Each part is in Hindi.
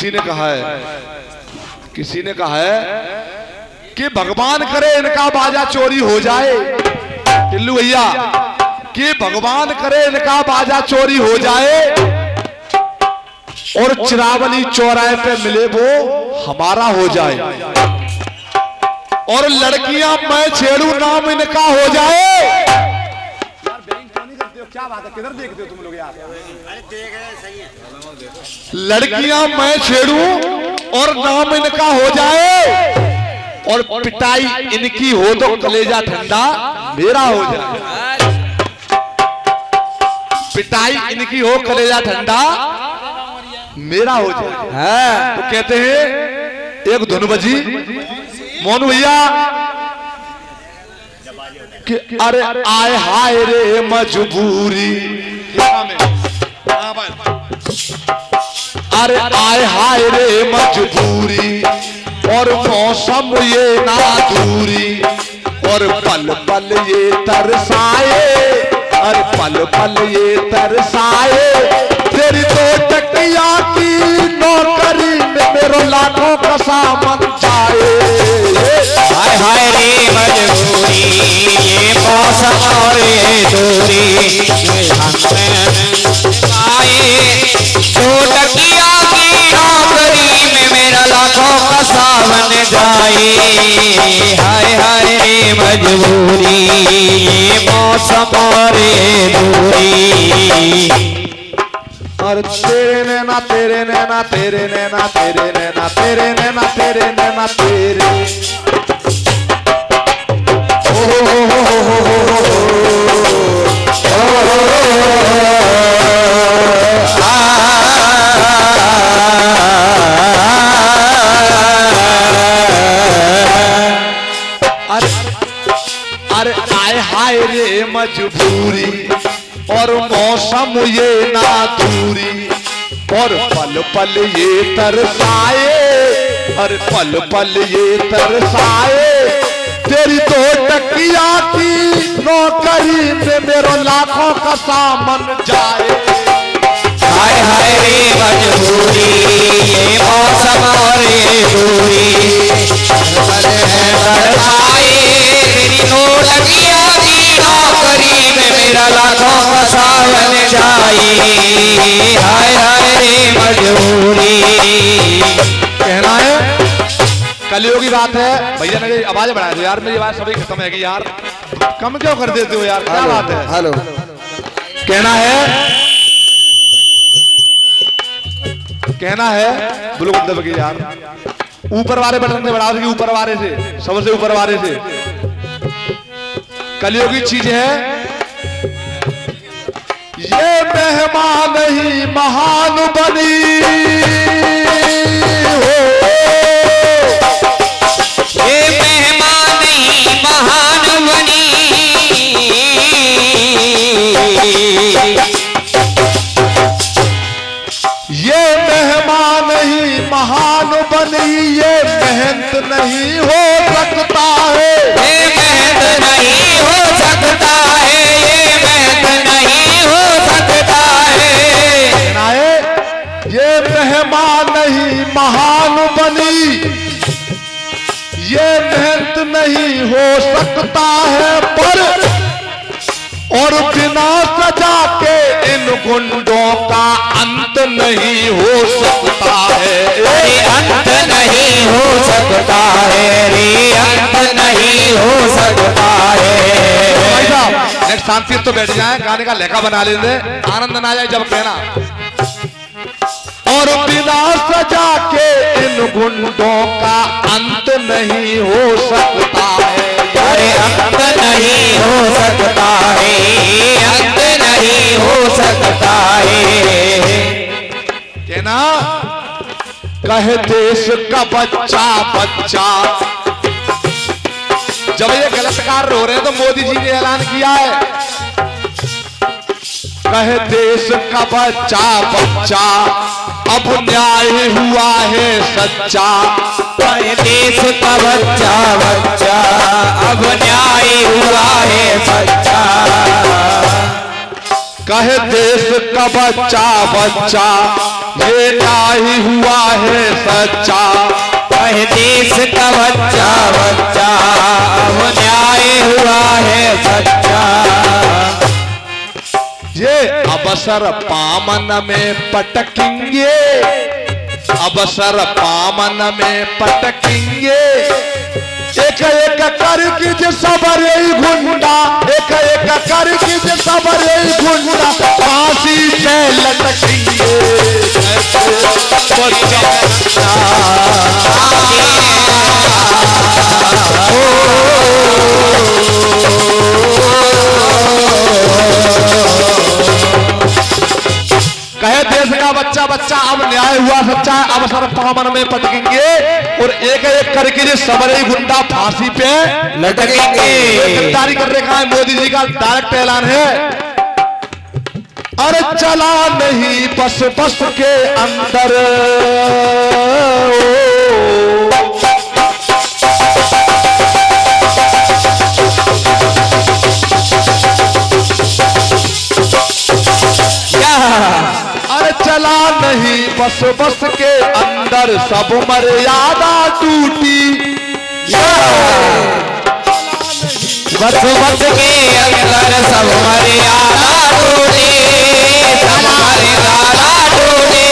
किसी ने कहा है कि भगवान करे इनका बाजा चोरी हो जाए, टिल्लू भैया, कि भगवान करे इनका बाजा चोरी हो जाए और चिरावली चौराहे पे मिले वो हमारा हो जाए, और लड़कियां मैं छेड़ू नाम इनका हो जाए। क्या बात है, किधर देखते हो तुम लोग यार? लड़कियां मैं छेड़ू और नाम इनका हो जाए, और पिटाई इनकी हो तो कलेजा ठंडा मेरा हो जाए। पिटाई इनकी हो कलेजा ठंडा मेरा हो जाए। तो कहते हैं एक धुन बजी मोनू भैया कि अरे आए हाय रे मजबूरी, अरे आए हाय रे मजबूरी, और मौसम ये ना दूरी, और पल पल ये तरसाए, अरे पल पल ये तरसाए, तेरी तो टकिया की नौकरी में मेरो लाखों का सामान जाए। हाय हाय रे मजबूरी, ये मौसम और ये दूरी, ये आए तो टकिया की नौकरी में मेरा लाखों का सावन जाए। हाय हाय रे मजबूरी, ये मौसम और ये दूरी। और तेरे नैना तेरे नैना तेरे नैना तेरे नैना तेरे नैना तेरे नैना तेरे, अरे आए हाय रे मजबूरी, और मौसम ये ना दूरी, और पल पल ये तरसाए, अरे पल पल ये तरसाए, तेरी तो टकिया की नौकरी में मेरो लाखों का सामान जाए। हाय हाय रे मजबूरी, ये मौसम और ये दूरी, तेरी नौकरिया की नौकरी में मेरा लाखों का सावन जाए। हाय हाय रे मजबूरी। कहना है कलियों की बात है भैया, मेरी आवाज बढ़ा दो यार, मेरी आवाज सभी खत्म है कि यार, कम क्यों कर देते हो यार, क्या बात है? हेलो, कहना है बोलो मतलब कि यार ऊपर वाले बटन से बढ़ा दो, ऊपर वाले से, सबसे ऊपर वाले से। कलियों की चीज है ये मेहमान ही महान बनी हो, ये मेहमान ही महान बनी, ये मेहमान ही महान बनी, ये मेहनत नहीं हो सकता है, ये मेहनत नहीं हो सकता है, ये मेहनत नहीं हो सकता है। ये मेहमान नहीं महान बनी, ये मेहनत नहीं हो सकता है, पर और बिना सजा के इन गुंडों का अंत नहीं हो सकता है, रे अंत नहीं हो सकता है, रे अंत नहीं हो सकता है। भाई साहब नेक्स्ट शांति तो बैठ जाए, गाने का लेखा बना लेते, आनंद ना जाए जब कहना। और बिना सजा के इन गुंडों का अंत नहीं हो सकता है, अरे अंत नहीं हो सकता है, अंत नहीं हो सकता है। कहना कहे देश का बच्चा बच्चा, जब ये गलत कार्य हो रहे हैं तो मोदी जी ने ऐलान किया है, कहे देश का बच्चा बच्चा, अब न्याय हुआ है सच्चा, कहे देश का बच्चा बच्चा, अब न्याय हुआ है सच्चा। कहे देश का बच्चा बच्चा ये नहीं हुआ है सच्चा। कहे देश का बच्चा बच्चा अब न्याय हुआ है सच्चा। ये अवसर पामन में पटकेंगे, अवसर पामन में पटकेंगे। एक एक करके जो सबरे गुंडा, एक एक करके जो सबरे गुंडा फांसी पे लटकेंगे। बच्चा कहे देश का बच्चा बच्चा अब न्याय हुआ सच्चा, अवसर पामन में पटकेंगे और एक एक करके जो सबरे गुंडा फांसी पे लटकेंगे। गिरफ्तारी कर रखा है मोदी जी का डायरेक्ट ऐलान है। अरे चला नहीं बस बस के अंदर अरे चला नहीं बस बस के अंदर सब मर्यादा टूटी। बस बस के अंदर सब मर्यादा टूटी, सब मर्यादा टूटी,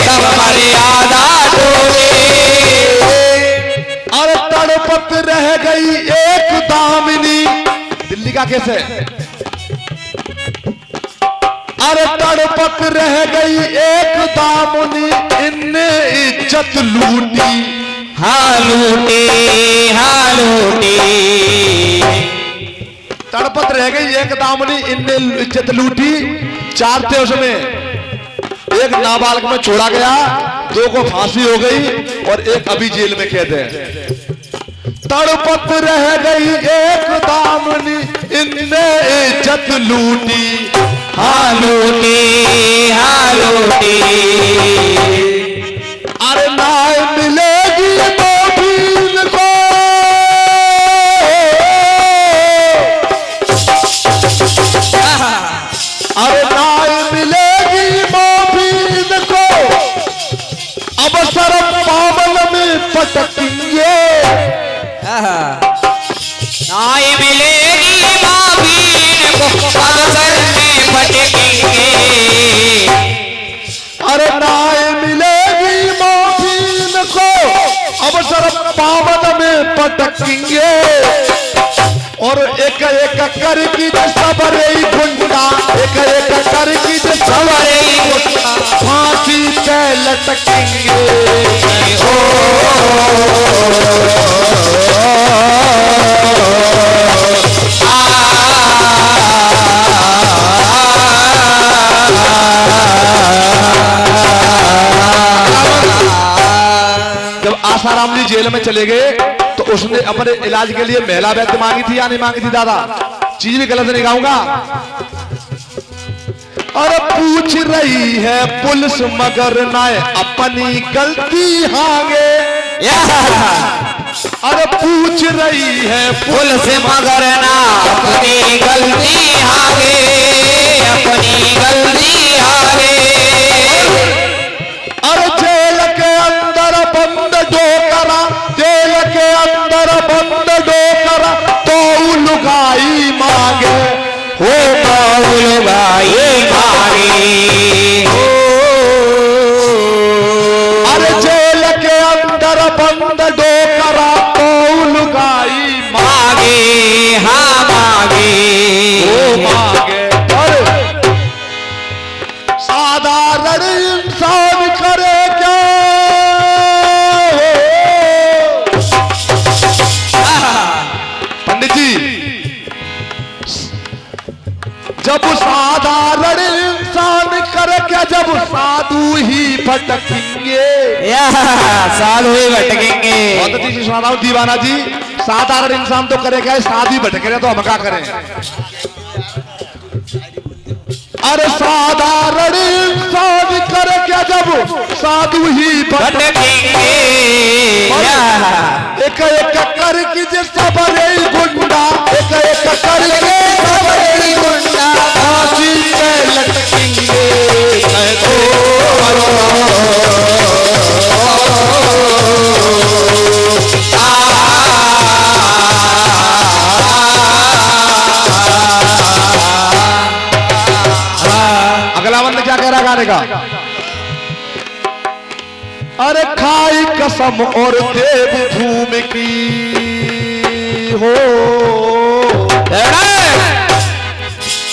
सब मर्यादा टूटी। अरे तड़पत रह गई एक दामिनी। दिल्ली का केस है। अरे तड़पत रह गई एक दामिनी, इनने इज्जत लूटी। हाँ लूटी, हाँ लूटी। तड़पत रह गई एक दामनी, इनने इज्जत लूटी। 4 थे उसमें, एक नाबालिग में छोड़ा गया, 2 को फांसी हो गई और एक अभी जेल में कैद है। तड़पत रह गई एक दामनी, इनने इज्जत लूटी। हाँ लूटी, हाँ लूटी। अरे न्याय मिलेगी मोदी को, अरे न्याय मिलेगी मोदी को, अवसर पामन में पटकेंगे। न्याय मिलेगी मोबीन को, अवसर में पटकेंगे। अरे न्याय मिलेगी मोदी को, अवसर पामन में पटकेंगे। और एक एक करके जो सबरे गुंडा, एक एक करके जो सबरे गुंडा फांसी पे लटकेंगे। जब आसाराम जी जेल में चले गए तो उसने अपने इलाज के लिए महिला वैद्य मांगी थी या नहीं मांगी थी दादा? चीज भी गलत नहीं गाऊंगा। और पूछ रही है पुलिस मगर ना अपनी गलती हांगे। अरे पूछ रही है पुलिस मगर ना अपनी गलती हागे, अपनी गलती हागे। अरे जेल के अंदर बंद डोकरा, जेल के अंदर बंद डोकरा तो लुगाई मांगे। हो बाउल गाई मांगे। अरे जेल के अंदर बंद डोकरा तो लुगाई मांगे, हाँ मांगे। वो मांगे। अरे साधारण इंसान करे क्या? पंडित जी, जब साधारण इंसान करे क्या, जब साधु ही भटकेंगे। साधु ही भटकेंगे। बहुत अच्छी चीज सुना रहा हूं दीवाना जी। साधारण इंसान तो करे क्या, साधु ही भटके रहे तो हम क्या करें? अरे साधारण इंसान करे क्या, जब साधु ही भटकेंगे। एक एक करके जो सबरे गुंडा, एक एक करके सबरे गुंडा फांसी मैं तो अगला बंद क्या कह रहा गाने का? अरे खाई कसम और देव भूमि की हो,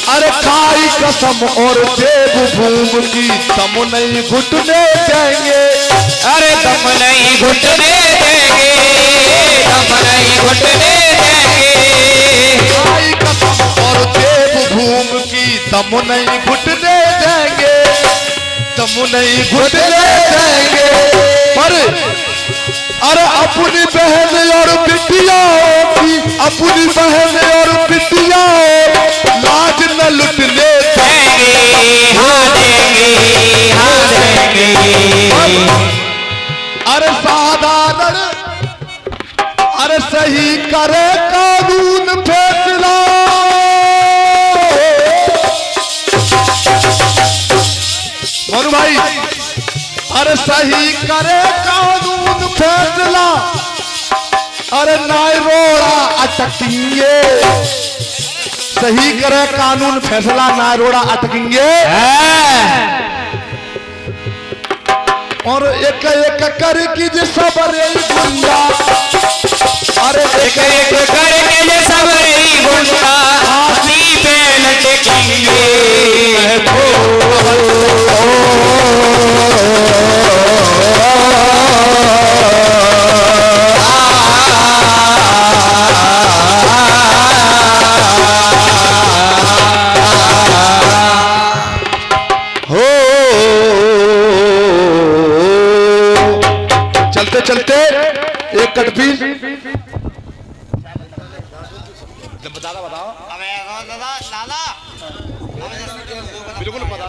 अरे खाई कसम और देव भूमि की तम नहीं घुटने देंगे, अरे दम नहीं घुटने देंगे, दम नहीं घुटने देंगे। खाई कसम और देव भूमि की तम नहीं घुटने देंगे, तम नहीं घुटने देंगे। पर अरे अपनी बहन और बिटियाओं की, अपनी बहन और बिटियाओं लाज न लुटने देंगे, हाँ देंगे, हाँ देंगे। अरे साधारण अरे सही करे कानून फैसला, मोनू भाई अरे सही करे कानून फैसला, अरे नाय रोड़ा अटकेंगे, सही करे कानून फैसला नाय रोड़ा अटकेंगे। और एक एक करके जो सबरे गुंडा, अरे एक एक करके जो सबरे गुंडा फांसी पे लटकेंगे। चलते चलते एक कटपीस बताओ। अबे दादा, बिल्कुल पता।